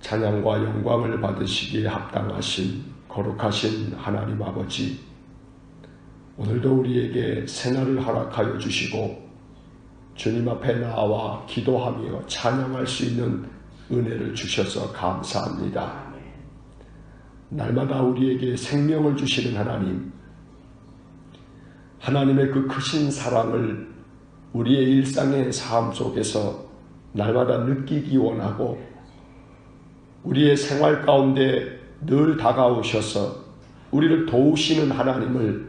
찬양과 영광을 받으시기에 합당하신 거룩하신 하나님 아버지, 오늘도 우리에게 새날을 허락하여 주시고 주님 앞에 나와 기도하며 찬양할 수 있는 은혜를 주셔서 감사합니다. 날마다 우리에게 생명을 주시는 하나님, 하나님의 그 크신 사랑을 우리의 일상의 삶 속에서 날마다 느끼기 원하고 우리의 생활 가운데 늘 다가오셔서 우리를 도우시는 하나님을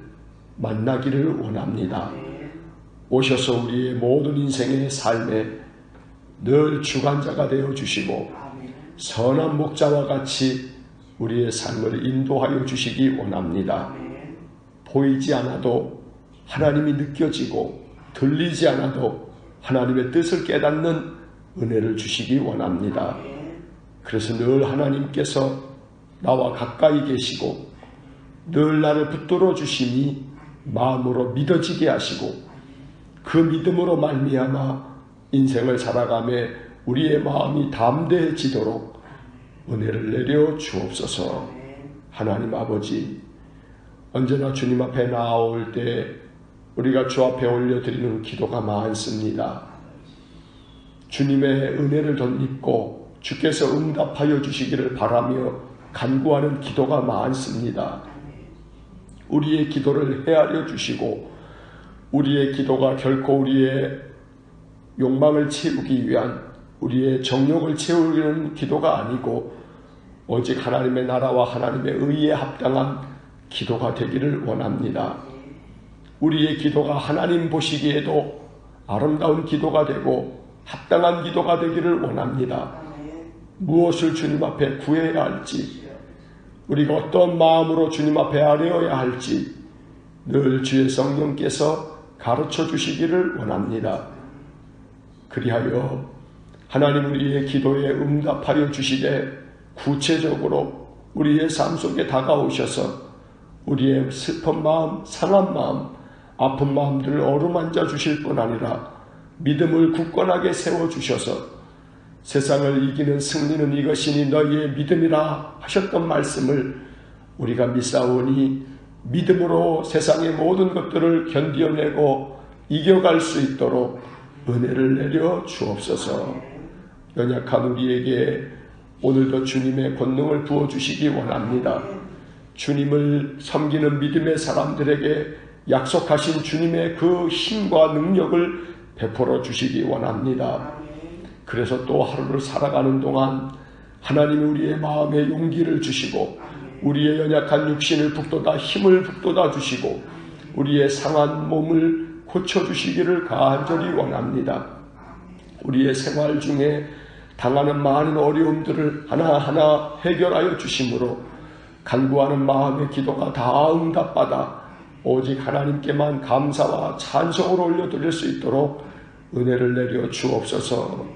만나기를 원합니다. 오셔서 우리의 모든 인생의 삶에 늘 주관자가 되어 주시고 선한 목자와 같이 우리의 삶을 인도하여 주시기 원합니다. 보이지 않아도 하나님이 느껴지고 들리지 않아도 하나님의 뜻을 깨닫는 은혜를 주시기 원합니다. 그래서 늘 하나님께서 나와 가까이 계시고 늘 나를 붙들어 주심이 마음으로 믿어지게 하시고 그 믿음으로 말미암아 인생을 살아가며 우리의 마음이 담대해지도록 은혜를 내려 주옵소서. 하나님 아버지, 언제나 주님 앞에 나아올 때 우리가 주 앞에 올려드리는 기도가 많습니다. 주님의 은혜를 덧입고 주께서 응답하여 주시기를 바라며 간구하는 기도가 많습니다. 우리의 기도를 헤아려 주시고 우리의 기도가 결코 우리의 욕망을 채우기 위한 우리의 정욕을 채우려는 기도가 아니고 오직 하나님의 나라와 하나님의 의에 합당한 기도가 되기를 원합니다. 우리의 기도가 하나님 보시기에도 아름다운 기도가 되고 합당한 기도가 되기를 원합니다. 무엇을 주님 앞에 구해야 할지, 우리가 어떤 마음으로 주님 앞에 아뢰어야 할지 늘 주의 성령께서 가르쳐 주시기를 원합니다. 그리하여 하나님 우리의 기도에 응답하여 주시되 구체적으로 우리의 삶 속에 다가오셔서 우리의 슬픈 마음, 상한 마음, 아픈 마음들을 어루만져 주실 뿐 아니라 믿음을 굳건하게 세워주셔서 세상을 이기는 승리는 이것이니 너희의 믿음이라 하셨던 말씀을 우리가 믿사오니 믿음으로 세상의 모든 것들을 견디어내고 이겨갈 수 있도록 은혜를 내려 주옵소서. 연약한 우리에게 오늘도 주님의 권능을 부어주시기 원합니다. 주님을 섬기는 믿음의 사람들에게 약속하신 주님의 그 힘과 능력을 베풀어 주시기 원합니다. 그래서 또 하루를 살아가는 동안 하나님이 우리의 마음에 용기를 주시고 우리의 연약한 육신을 북돋아 힘을 북돋아 주시고 우리의 상한 몸을 고쳐주시기를 간절히 원합니다. 우리의 생활 중에 당하는 많은 어려움들을 하나하나 해결하여 주심으로 간구하는 마음의 기도가 다 응답받아 오직 하나님께만 감사와 찬송을 올려드릴 수 있도록 은혜를 내려 주옵소서.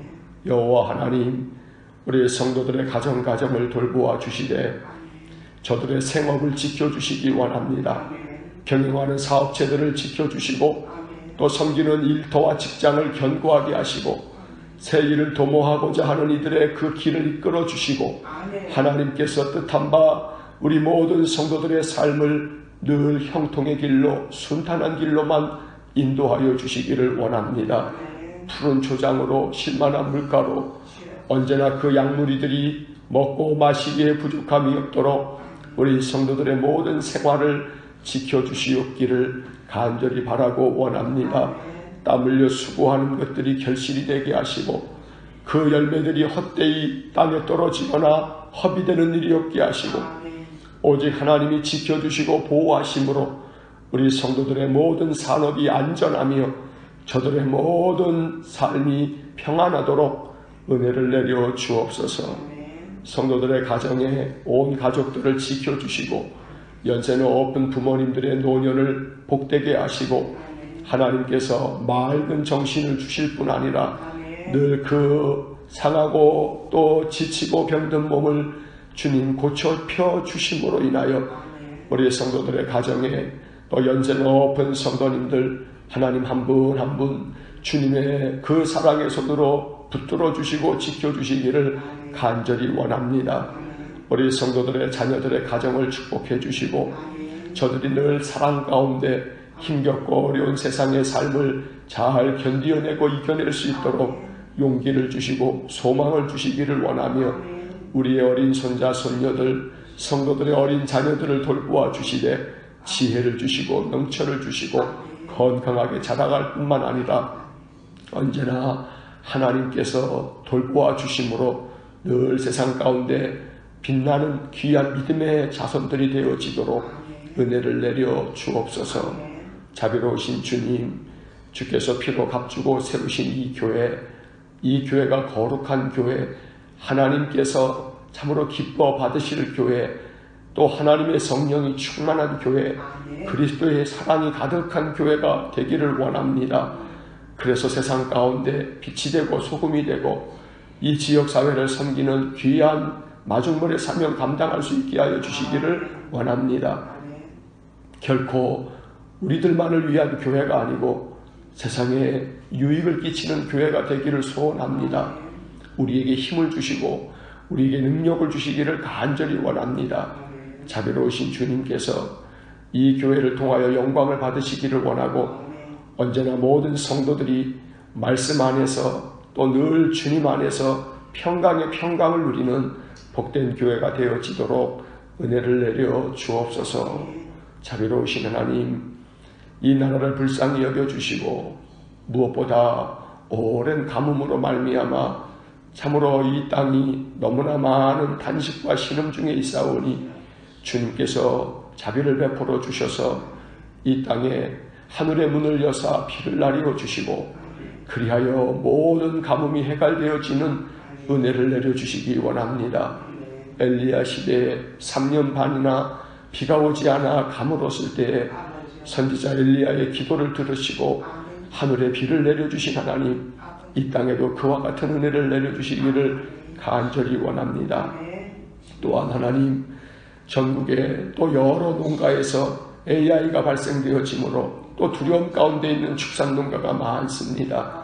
여호와 하나님, 우리 성도들의 가정을 돌보아 주시되 저들의 생업을 지켜주시기 원합니다. 경영하는 사업체들을 지켜주시고 또 섬기는 일터와 직장을 견고하게 하시고 새 일을 도모하고자 하는 이들의 그 길을 이끌어 주시고 하나님께서 뜻한 바 우리 모든 성도들의 삶을 늘 형통의 길로 순탄한 길로만 인도하여 주시기를 원합니다. 푸른 초장으로 실만한 물가로 언제나 그 약물이들이 먹고 마시기에 부족함이 없도록 우리 성도들의 모든 생활을 지켜주시옵기를 간절히 바라고 원합니다. 땀 흘려 수고하는 것들이 결실이 되게 하시고 그 열매들이 헛되이 땅에 떨어지거나 허비되는 일이 없게 하시고 오직 하나님이 지켜주시고 보호하심으로 우리 성도들의 모든 산업이 안전하며 저들의 모든 삶이 평안하도록 은혜를 내려 주옵소서. 성도들의 가정에 온 가족들을 지켜주시고 연세는 없은 부모님들의 노년을 복되게 하시고 하나님께서 맑은 정신을 주실 뿐 아니라 늘 그 상하고 또 지치고 병든 몸을 주님 고쳐 펴 주심으로 인하여 우리 성도들의 가정에 또 연세 높은 성도님들 하나님 한 분 한 분 주님의 그 사랑의 손으로 붙들어 주시고 지켜 주시기를 간절히 원합니다. 우리 성도들의 자녀들의 가정을 축복해 주시고 저들이 늘 사랑 가운데 힘겹고 어려운 세상의 삶을 잘 견디어내고 이겨낼 수 있도록 용기를 주시고 소망을 주시기를 원하며 우리의 어린 손자 손녀들 성도들의 어린 자녀들을 돌보아 주시되 지혜를 주시고 능처를 주시고 건강하게 자라갈 뿐만 아니라 언제나 하나님께서 돌보아 주심으로 늘 세상 가운데 빛나는 귀한 믿음의 자손들이 되어지도록 은혜를 내려 주옵소서. 자비로우신 주님, 주께서 피로 값주고 세우신 이 교회가 거룩한 교회, 하나님께서 참으로 기뻐 받으실 교회, 또 하나님의 성령이 충만한 교회, 그리스도의 사랑이 가득한 교회가 되기를 원합니다. 그래서 세상 가운데 빛이 되고 소금이 되고 이 지역사회를 섬기는 귀한 마중물의 사명 감당할 수 있게 하여 주시기를 원합니다. 결코 우리들만을 위한 교회가 아니고 세상에 유익을 끼치는 교회가 되기를 소원합니다. 우리에게 힘을 주시고 우리에게 능력을 주시기를 간절히 원합니다. 자비로우신 주님께서 이 교회를 통하여 영광을 받으시기를 원하고 언제나 모든 성도들이 말씀 안에서 또 늘 주님 안에서 평강의 평강을 누리는 복된 교회가 되어지도록 은혜를 내려 주옵소서. 자비로우신 하나님, 이 나라를 불쌍히 여겨주시고 무엇보다 오랜 가뭄으로 말미암아 참으로 이 땅이 너무나 많은 단식과 신음 중에 있사오니 주님께서 자비를 베풀어 주셔서 이 땅에 하늘의 문을 여사 비를 내려 주시고 그리하여 모든 가뭄이 해갈되어지는 은혜를 내려주시기 원합니다. 엘리야 시대에 3년 반이나 비가 오지 않아 가물었을 때에 선지자 엘리야의 기도를 들으시고 하늘에 비를 내려주신 하나님, 이 땅에도 그와 같은 은혜를 내려주시기를 간절히 원합니다. 또한 하나님, 전국에 또 여러 농가에서 AI가 발생되어지므로 또 두려움 가운데 있는 축산농가가 많습니다.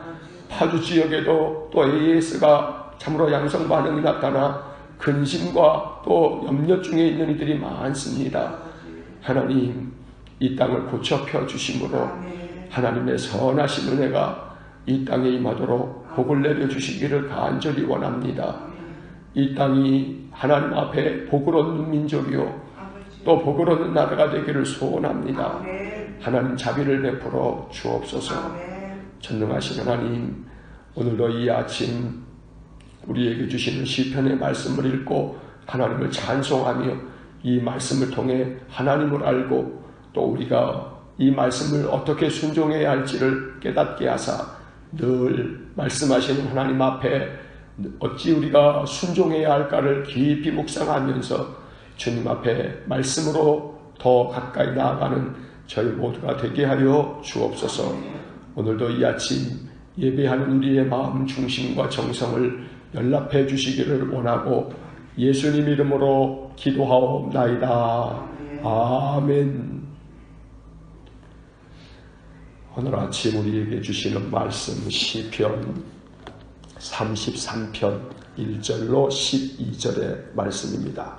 파주 지역에도 또 AS가 참으로 양성 반응이 나타나 근심과 또 염려 중에 있는 이들이 많습니다. 하나님, 이 땅을 고쳐 펴주심으로 하나님의 선하신 은혜가 이 땅에 임하도록 복을 내려주시기를 간절히 원합니다. 이 땅이 하나님 앞에 복을 얻는 민족이요 또 복을 얻는 나라가 되기를 소원합니다. 하나님 자비를 베풀어 주옵소서. 전능하신 하나님, 오늘도 이 아침 우리에게 주시는 시편의 말씀을 읽고 하나님을 찬송하며 이 말씀을 통해 하나님을 알고 또 우리가 이 말씀을 어떻게 순종해야 할지를 깨닫게 하사 늘 말씀하시는 하나님 앞에 어찌 우리가 순종해야 할까를 깊이 묵상하면서 주님 앞에 말씀으로 더 가까이 나아가는 저희 모두가 되게 하여 주옵소서. 오늘도 이 아침 예배하는 우리의 마음 중심과 정성을 연락해 주시기를 원하고 예수님 이름으로 기도하옵나이다. 아멘. 오늘 아침 우리에게 주시는 말씀 시편 33편 1절로 12절의 말씀입니다.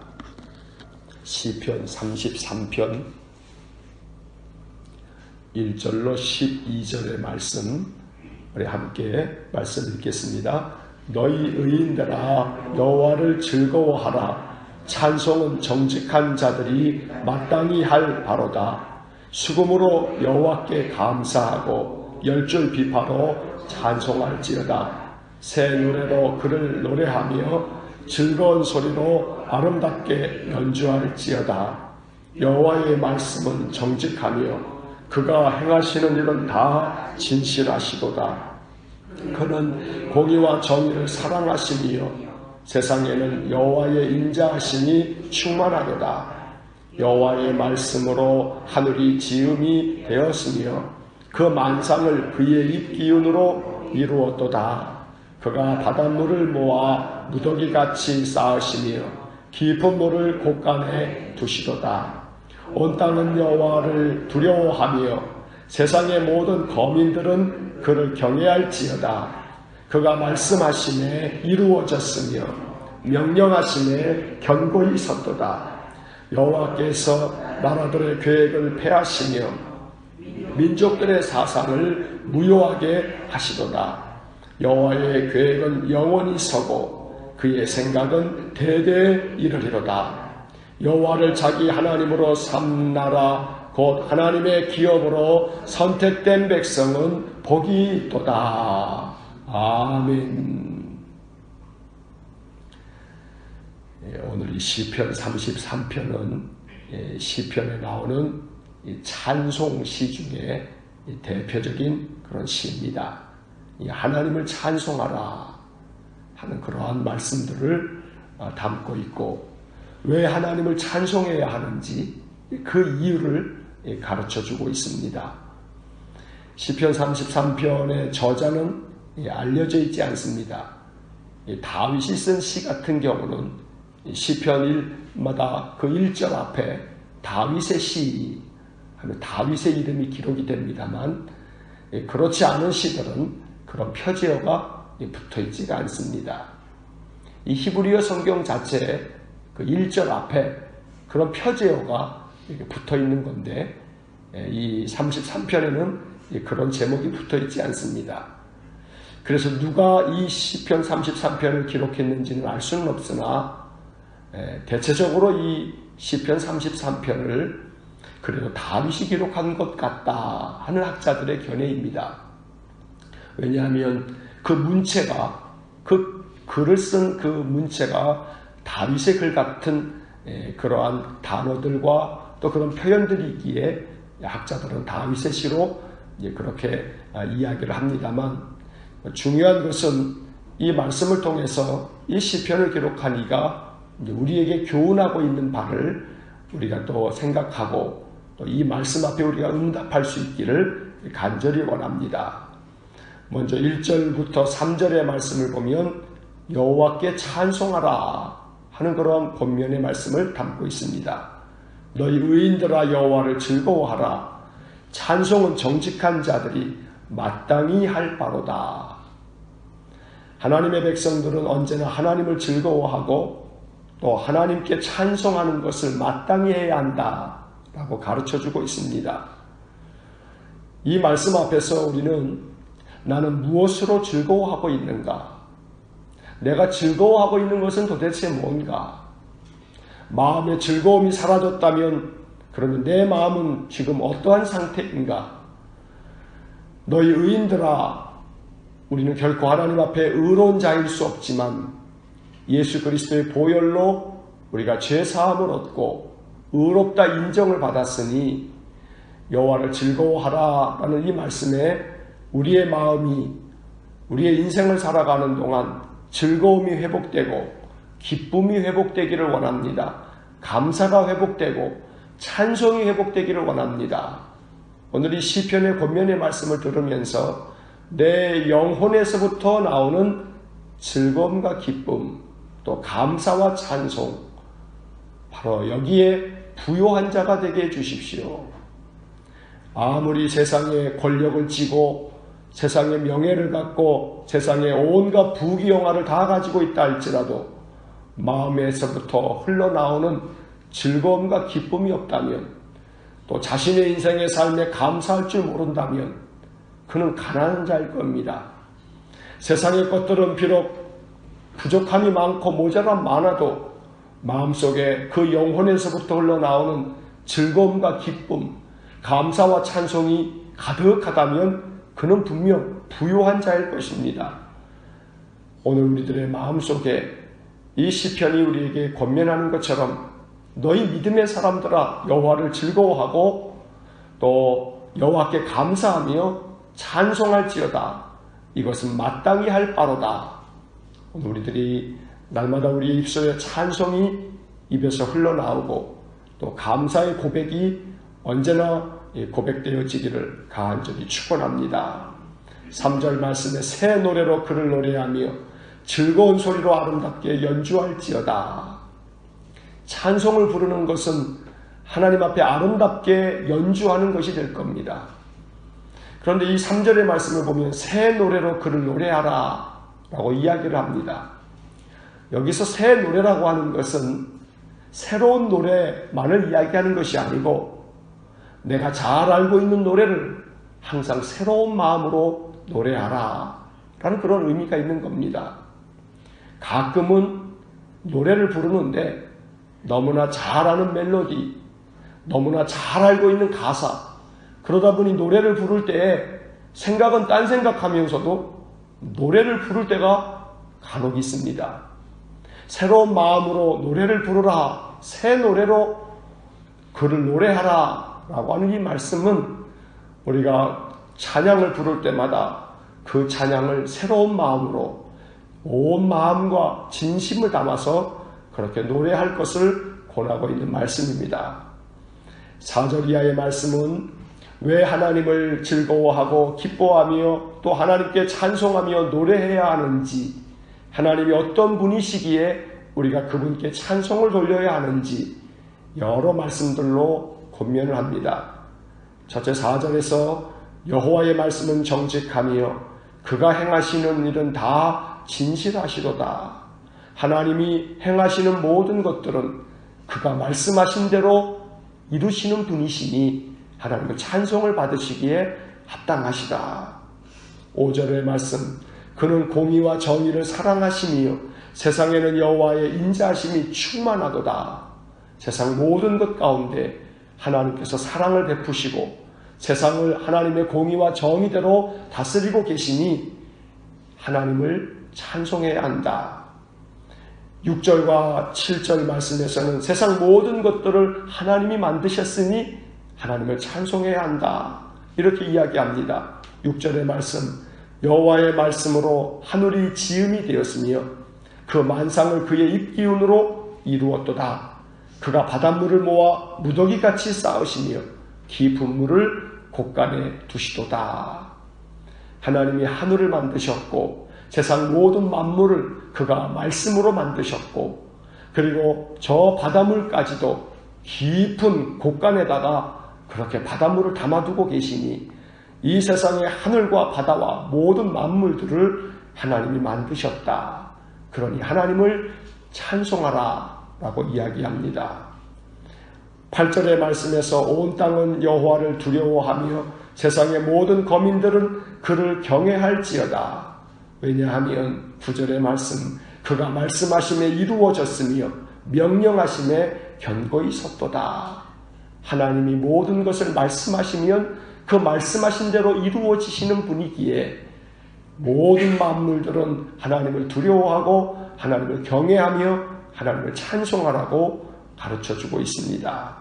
시편 33편 1절로 12절의 말씀, 우리 함께 말씀 읽겠습니다. 너희 의인들아 여호와를 즐거워하라. 찬송은 정직한 자들이 마땅히 할 바로다. 수금으로 여호와께 감사하고 열줄 비파로 찬송할지어다. 새 노래로 그를 노래하며 즐거운 소리로 아름답게 연주할지어다. 여호와의 말씀은 정직하며 그가 행하시는 일은 다 진실하시도다. 그는 공의와 정의를 사랑하시며 세상에는 여호와의 인자하심이 충만하도다. 여호와의 말씀으로 하늘이 지음이 되었으며 그 만상을 그의 입 기운으로 이루었도다. 그가 바닷물을 모아 무더기같이 쌓으시며 깊은 물을 곳간에 두시도다. 온 땅은 여호와를 두려워하며 세상의 모든 거민들은 그를 경외할지어다. 그가 말씀하심에 이루어졌으며 명령하심에 견고히 섰도다. 여호와께서 나라들의 계획을 폐하시며 민족들의 사상을 무효하게 하시도다. 여호와의 계획은 영원히 서고 그의 생각은 대대에 이르리로다. 여호와를 자기 하나님으로 삼나라 곧 하나님의 기업으로 선택된 백성은 복이 있도다. 아멘. 오늘 이 시편 33편은 시편에 나오는 찬송시 중에 대표적인 그런 시입니다. 하나님을 찬송하라 하는 그러한 말씀들을 담고 있고, 왜 하나님을 찬송해야 하는지 그 이유를 가르쳐주고 있습니다. 시편 33편의 저자는 알려져 있지 않습니다. 다윗이 쓴 시 같은 경우는 시편 1마다 그 1절 앞에 다윗의 시 하면 다윗의 이름이 기록이 됩니다만, 그렇지 않은 시들은 그런 표제어가 붙어 있지가 않습니다. 이 히브리어 성경 자체에 그 1절 앞에 그런 표제어가 붙어 있는 건데, 이 33편에는 그런 제목이 붙어 있지 않습니다. 그래서 누가 이 시편 33편을 기록했는지는 알 수는 없으나, 대체적으로 이 시편 33편을 그래도 다윗이 기록한 것 같다 하는 학자들의 견해입니다. 왜냐하면 그 문체가, 그 글을 쓴 그 문체가 다윗의 글 같은 그러한 단어들과 또 그런 표현들이기에 학자들은 다윗의 시로 그렇게 이야기를 합니다만, 중요한 것은 이 말씀을 통해서 이 시편을 기록한 이가 우리에게 교훈하고 있는 바를 우리가 또 생각하고 또 이 말씀 앞에 우리가 응답할 수 있기를 간절히 원합니다. 먼저 1절부터 3절의 말씀을 보면 여호와께 찬송하라 하는 그런 본면의 말씀을 담고 있습니다. 너희 의인들아 여호와를 즐거워하라. 찬송은 정직한 자들이 마땅히 할 바로다. 하나님의 백성들은 언제나 하나님을 즐거워하고 또 하나님께 찬송하는 것을 마땅히 해야 한다 라고 가르쳐주고 있습니다. 이 말씀 앞에서 우리는 나는 무엇으로 즐거워하고 있는가? 내가 즐거워하고 있는 것은 도대체 뭔가? 마음의 즐거움이 사라졌다면 그러면 내 마음은 지금 어떠한 상태인가? 너희 의인들아, 우리는 결코 하나님 앞에 의로운 자일 수 없지만 예수 그리스도의 보혈로 우리가 죄사함을 얻고 의롭다 인정을 받았으니 여호와를 즐거워하라 라는 이 말씀에 우리의 마음이, 우리의 인생을 살아가는 동안 즐거움이 회복되고 기쁨이 회복되기를 원합니다. 감사가 회복되고 찬송이 회복되기를 원합니다. 오늘 이 시편의 권면의 말씀을 들으면서 내 영혼에서부터 나오는 즐거움과 기쁨, 또 감사와 찬송, 바로 여기에 부요한 자가 되게 해주십시오. 아무리 세상에 권력을 쥐고 세상의 명예를 갖고 세상에 온갖 부귀영화를 다 가지고 있다 할지라도 마음에서부터 흘러나오는 즐거움과 기쁨이 없다면, 또 자신의 인생의 삶에 감사할 줄 모른다면 그는 가난한 자일 겁니다. 세상의 것들은 비록 부족함이 많고 모자람 많아도 마음속에 그 영혼에서부터 흘러나오는 즐거움과 기쁨, 감사와 찬송이 가득하다면 그는 분명 부요한 자일 것입니다. 오늘 우리들의 마음속에 이 시편이 우리에게 권면하는 것처럼 너희 믿음의 사람들아 여호와를 즐거워하고 또 여호와께 감사하며 찬송할지어다. 이것은 마땅히 할 바로다. 오늘 우리들이 날마다 우리의 입술에 찬송이 입에서 흘러나오고 또 감사의 고백이 언제나 고백되어지기를 간절히 축원합니다. 3절 말씀에 새 노래로 그를 노래하며 즐거운 소리로 아름답게 연주할지어다. 찬송을 부르는 것은 하나님 앞에 아름답게 연주하는 것이 될 겁니다. 그런데 이 3절의 말씀을 보면 새 노래로 그를 노래하라 라고 이야기를 합니다. 여기서 새 노래라고 하는 것은 새로운 노래만을 이야기하는 것이 아니고 내가 잘 알고 있는 노래를 항상 새로운 마음으로 노래하라 라는 그런 의미가 있는 겁니다. 가끔은 노래를 부르는데 너무나 잘 아는 멜로디, 너무나 잘 알고 있는 가사, 그러다 보니 노래를 부를 때에 생각은 딴 생각하면서도 노래를 부를 때가 간혹 있습니다. 새로운 마음으로 노래를 부르라, 새 노래로 그를 노래하라 라고 하는 이 말씀은 우리가 찬양을 부를 때마다 그 찬양을 새로운 마음으로 온 마음과 진심을 담아서 그렇게 노래할 것을 권하고 있는 말씀입니다. 4절 이하의 말씀은 왜 하나님을 즐거워하고 기뻐하며 또 하나님께 찬송하며 노래해야 하는지, 하나님이 어떤 분이시기에 우리가 그분께 찬송을 돌려야 하는지 여러 말씀들로 권면을 합니다. 첫째 4절에서 여호와의 말씀은 정직하며 그가 행하시는 일은 다 진실하시도다. 하나님이 행하시는 모든 것들은 그가 말씀하신 대로 이루시는 분이시니 하나님의 찬송을 받으시기에 합당하시다. 5절의 말씀, 그는 공의와 정의를 사랑하시며 세상에는 여호와의 인자하심이 충만하도다. 세상 모든 것 가운데 하나님께서 사랑을 베푸시고 세상을 하나님의 공의와 정의대로 다스리고 계시니 하나님을 찬송해야 한다. 6절과 7절 말씀에서는 세상 모든 것들을 하나님이 만드셨으니 하나님을 찬송해야 한다. 이렇게 이야기합니다. 6절의 말씀, 여호와의 말씀으로 하늘이 지음이 되었으며 그 만상을 그의 입기운으로 이루었도다. 그가 바닷물을 모아 무더기같이 쌓으시며 깊은 물을 곳간에 두시도다. 하나님이 하늘을 만드셨고 세상 모든 만물을 그가 말씀으로 만드셨고 그리고 저 바닷물까지도 깊은 곳간에다가 그렇게 바닷물을 담아두고 계시니 이 세상의 하늘과 바다와 모든 만물들을 하나님이 만드셨다. 그러니 하나님을 찬송하라 라고 이야기합니다. 8절의 말씀에서 온 땅은 여호와를 두려워하며 세상의 모든 거민들은 그를 경외할지어다. 왜냐하면 9절의 말씀, 그가 말씀하심에 이루어졌으며 명령하심에 견고히 섰도다. 하나님이 모든 것을 말씀하시면 그 말씀하신 대로 이루어지시는 분이기에 모든 만물들은 하나님을 두려워하고 하나님을 경외하며 하나님을 찬송하라고 가르쳐주고 있습니다.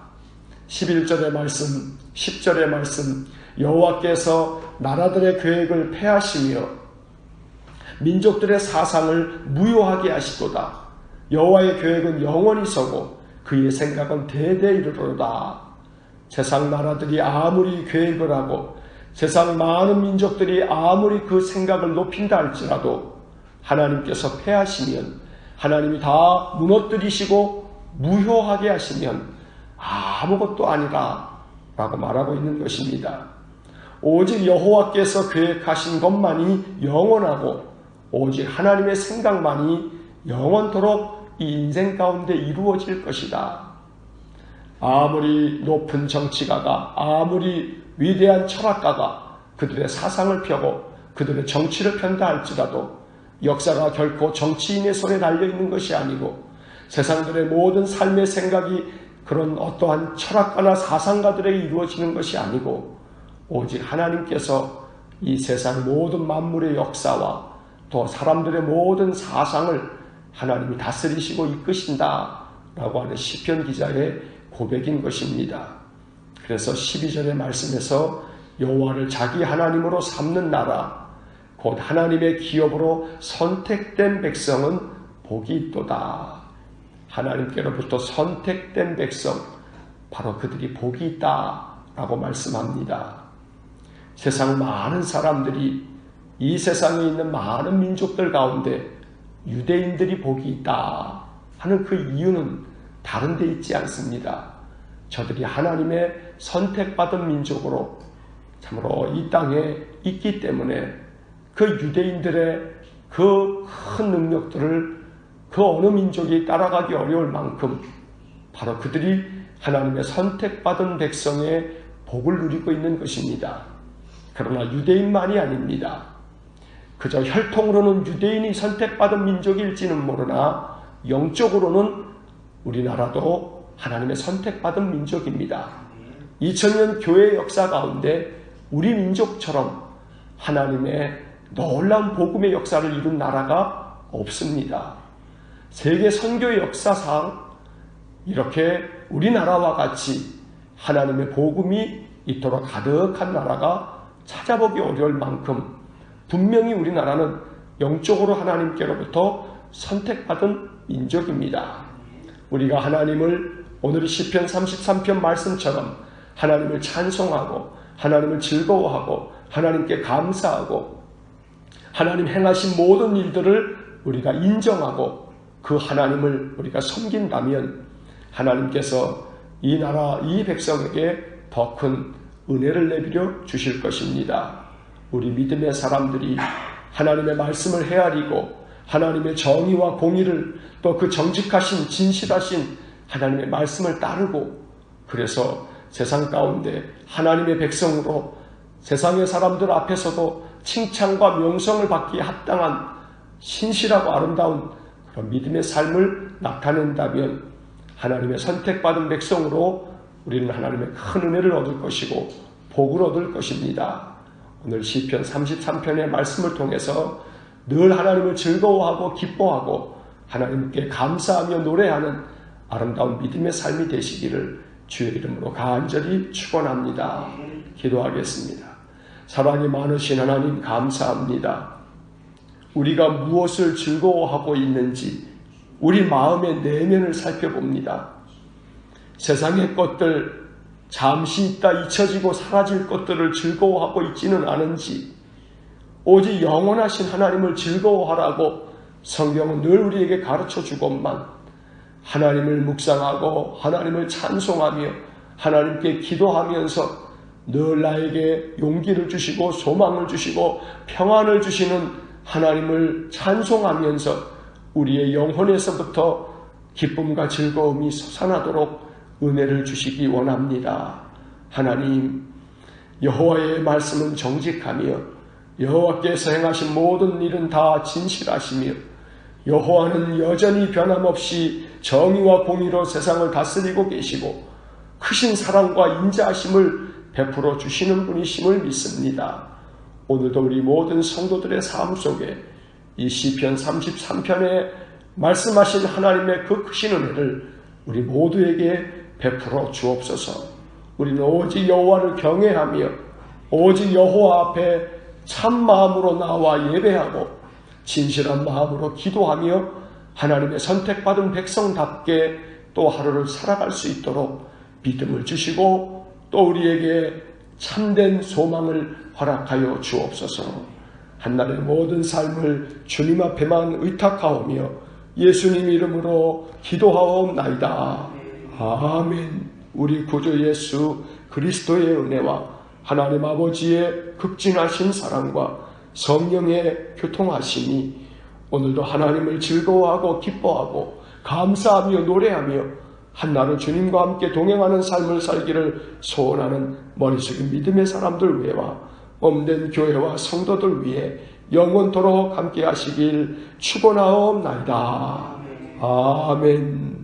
11절의 말씀, 10절의 말씀, 여호와께서 나라들의 계획을 폐하시며 민족들의 사상을 무효하게 하시도다. 여호와의 계획은 영원히 서고 그의 생각은 대대 이르도다. 세상 나라들이 아무리 계획을 하고 세상 많은 민족들이 아무리 그 생각을 높인다 할지라도 하나님께서 폐하시면 하나님이 다 무너뜨리시고 무효하게 하시면 아무것도 아니라 라고 말하고 있는 것입니다. 오직 여호와께서 계획하신 것만이 영원하고 오직 하나님의 생각만이 영원토록 이 인생 가운데 이루어질 것이다. 아무리 높은 정치가가, 아무리 위대한 철학가가 그들의 사상을 펴고 그들의 정치를 편다 할지라도 역사가 결코 정치인의 손에 달려있는 것이 아니고 세상들의 모든 삶의 생각이 그런 어떠한 철학가나 사상가들에게 이루어지는 것이 아니고 오직 하나님께서 이 세상 모든 만물의 역사와 또 사람들의 모든 사상을 하나님이 다스리시고 이끄신다 라고 하는 시편 기자의 고백인 것입니다. 그래서 12절의 말씀에서 여호와를 자기 하나님으로 삼는 나라 곧 하나님의 기업으로 선택된 백성은 복이 있도다. 하나님께로부터 선택된 백성, 바로 그들이 복이 있다 라고 말씀합니다. 세상 많은 사람들이 이 세상에 있는 많은 민족들 가운데 유대인들이 복이 있다 하는 그 이유는 다른 데 있지 않습니다. 저들이 하나님의 선택받은 민족으로 참으로 이 땅에 있기 때문에 그 유대인들의 그 큰 능력들을 그 어느 민족이 따라가기 어려울 만큼 바로 그들이 하나님의 선택받은 백성의 복을 누리고 있는 것입니다. 그러나 유대인만이 아닙니다. 그저 혈통으로는 유대인이 선택받은 민족일지는 모르나 영적으로는 우리나라도 하나님의 선택받은 민족입니다. 2000년 교회 역사 가운데 우리 민족처럼 하나님의 놀라운 복음의 역사를 이룬 나라가 없습니다. 세계 선교의 역사상 이렇게 우리나라와 같이 하나님의 복음이 이토록 가득한 나라가 찾아보기 어려울 만큼 분명히 우리나라는 영적으로 하나님께로부터 선택받은 민족입니다. 우리가 하나님을 오늘 시편 33편 말씀처럼 하나님을 찬송하고 하나님을 즐거워하고 하나님께 감사하고 하나님 행하신 모든 일들을 우리가 인정하고 그 하나님을 우리가 섬긴다면 하나님께서 이 나라 이 백성에게 더 큰 은혜를 내비려 주실 것입니다. 우리 믿음의 사람들이 하나님의 말씀을 헤아리고 하나님의 정의와 공의를 또 그 정직하신 진실하신 하나님의 말씀을 따르고 그래서 세상 가운데 하나님의 백성으로 세상의 사람들 앞에서도 칭찬과 명성을 받기에 합당한 신실하고 아름다운 그런 믿음의 삶을 나타낸다면 하나님의 선택받은 백성으로 우리는 하나님의 큰 은혜를 얻을 것이고 복을 얻을 것입니다. 오늘 시편 33편의 말씀을 통해서 늘 하나님을 즐거워하고 기뻐하고 하나님께 감사하며 노래하는 아름다운 믿음의 삶이 되시기를 주의 이름으로 간절히 축원합니다. 기도하겠습니다. 사랑이 많으신 하나님 감사합니다. 우리가 무엇을 즐거워하고 있는지 우리 마음의 내면을 살펴봅니다. 세상의 것들, 잠시 있다 잊혀지고 사라질 것들을 즐거워하고 있지는 않은지 오직 영원하신 하나님을 즐거워하라고 성경은 늘 우리에게 가르쳐 주건만 하나님을 묵상하고 하나님을 찬송하며 하나님께 기도하면서 늘 나에게 용기를 주시고 소망을 주시고 평안을 주시는 하나님을 찬송하면서 우리의 영혼에서부터 기쁨과 즐거움이 솟아나도록 은혜를 주시기 원합니다. 하나님, 여호와의 말씀은 정직하며 여호와께서 행하신 모든 일은 다 진실하시며 여호와는 여전히 변함없이 정의와 공의로 세상을 다스리고 계시고 크신 사랑과 인자하심을 베풀어 주시는 분이심을 믿습니다. 오늘도 우리 모든 성도들의 삶 속에 이 시편 33편에 말씀하신 하나님의 그 크신 은혜를 우리 모두에게 베풀어 주옵소서. 우리는 오직 여호와를 경외하며 오직 여호와 앞에 참 마음으로 나와 예배하고 진실한 마음으로 기도하며 하나님의 선택받은 백성답게 또 하루를 살아갈 수 있도록 믿음을 주시고 또 우리에게 참된 소망을 허락하여 주옵소서. 한날의 모든 삶을 주님 앞에만 의탁하오며 예수님 이름으로 기도하옵나이다. 아멘. 우리 구주 예수 그리스도의 은혜와 하나님 아버지의 극진하신 사랑과 성령의 교통하심이 오늘도 하나님을 즐거워하고 기뻐하고 감사하며 노래하며 한날을 주님과 함께 동행하는 삶을 살기를 소원하는 머리 숙인 믿음의 사람들 외와 몸된 교회와 성도들 위해 영원토록 함께 하시길 축원하옵나이다. 아멘.